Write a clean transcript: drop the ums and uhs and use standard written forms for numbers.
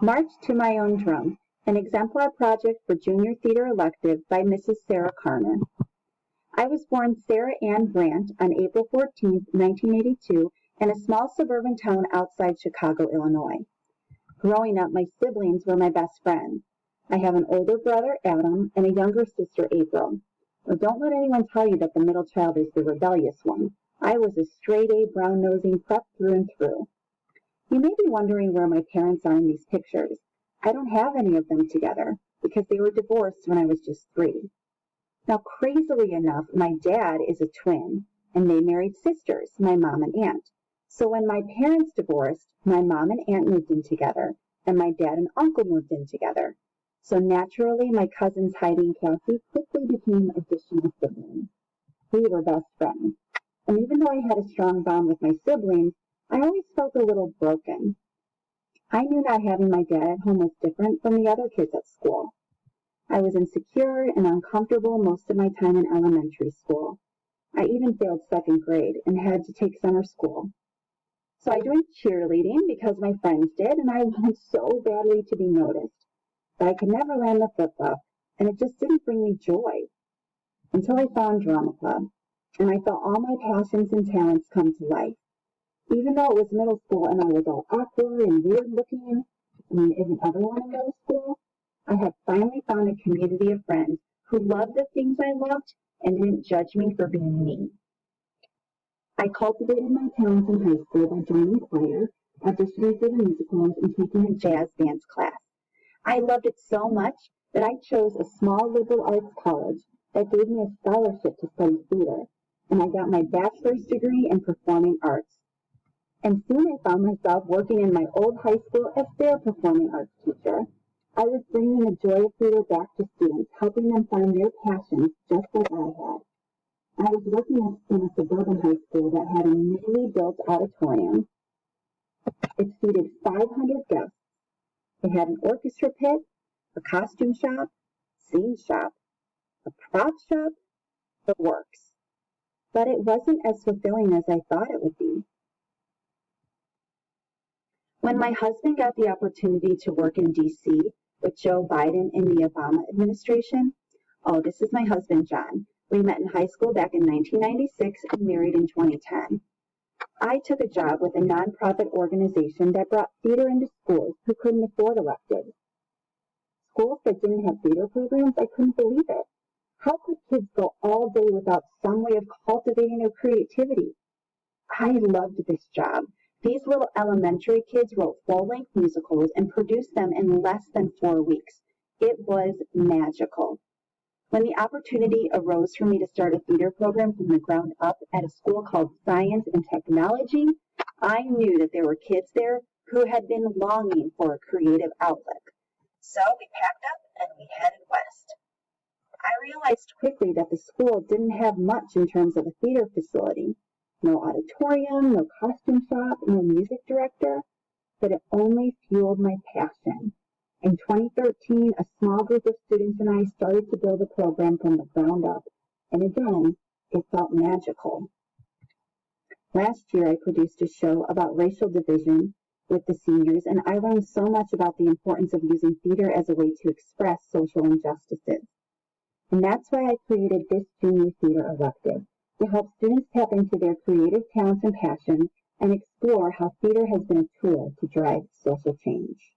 March to My Own Drum, an exemplar project for junior theater elective by Mrs. Sarah Carner. I was born Sarah Ann Brandt on April 14, 1982, in a small suburban town outside Chicago, Illinois. Growing up, my siblings were my best friends. I have an older brother, Adam, and a younger sister, April. Now, don't let anyone tell you that the middle child is the rebellious one. I was a straight-A, brown-nosing prep through and through. You may be wondering where my parents are in these pictures. I don't have any of them together because they were divorced when I was just 3. Now, crazily enough, my dad is a twin, and they married sisters, my mom and aunt. So when my parents divorced, my mom and aunt moved in together, and my dad and uncle moved in together. So naturally, my cousins Heidi and Cassie quickly became additional siblings. We were best friends. And even though I had a strong bond with my siblings, I always felt a little broken. I knew not having my dad at home was different from the other kids at school. I was insecure and uncomfortable most of my time in elementary school. I even failed 2nd grade and had to take summer school. So I joined cheerleading because my friends did, and I wanted so badly to be noticed. But I could never land the flip-flop, and it just didn't bring me joy. Until I found drama club, and I felt all my passions and talents come to life. Even though it was middle school and I was all awkward and weird looking, isn't everyone in middle school? I had finally found a community of friends who loved the things I loved and didn't judge me for being me. I cultivated my talents in high school by joining choir, auditioning for the musicals, and taking a jazz dance class. I loved it so much that I chose a small liberal arts college that gave me a scholarship to study theater, and I got my bachelor's degree in performing arts. And soon I found myself working in my old high school as their performing arts teacher. I was bringing the joy of theater back to students, helping them find their passions just like I had. I was working in a suburban high school that had a newly built auditorium. It seated 500 guests. It had an orchestra pit, a costume shop, scene shop, a prop shop, the works. But it wasn't as fulfilling as I thought it would be. When my husband got the opportunity to work in D.C. with Joe Biden in the Obama administration, this is my husband, John. We met in high school back in 1996 and married in 2010. I took a job with a nonprofit organization that brought theater into schools who couldn't afford electives. Schools that didn't have theater programs, I couldn't believe it. How could kids go all day without some way of cultivating their creativity? I loved this job. These little elementary kids wrote full-length musicals and produced them in less than 4 weeks. It was magical. When the opportunity arose for me to start a theater program from the ground up at a school called Science and Technology, I knew that there were kids there who had been longing for a creative outlet. So we packed up and we headed west. I realized quickly that the school didn't have much in terms of a theater facility. No auditorium, no costume shop, no music director, but it only fueled my passion. In 2013, a small group of students and I started to build a program from the ground up, and again, it felt magical. Last year, I produced a show about racial division with the seniors, and I learned so much about the importance of using theater as a way to express social injustices. And that's why I created this junior theater elective, to help students tap into their creative talents and passions and explore how theater has been a tool to drive social change.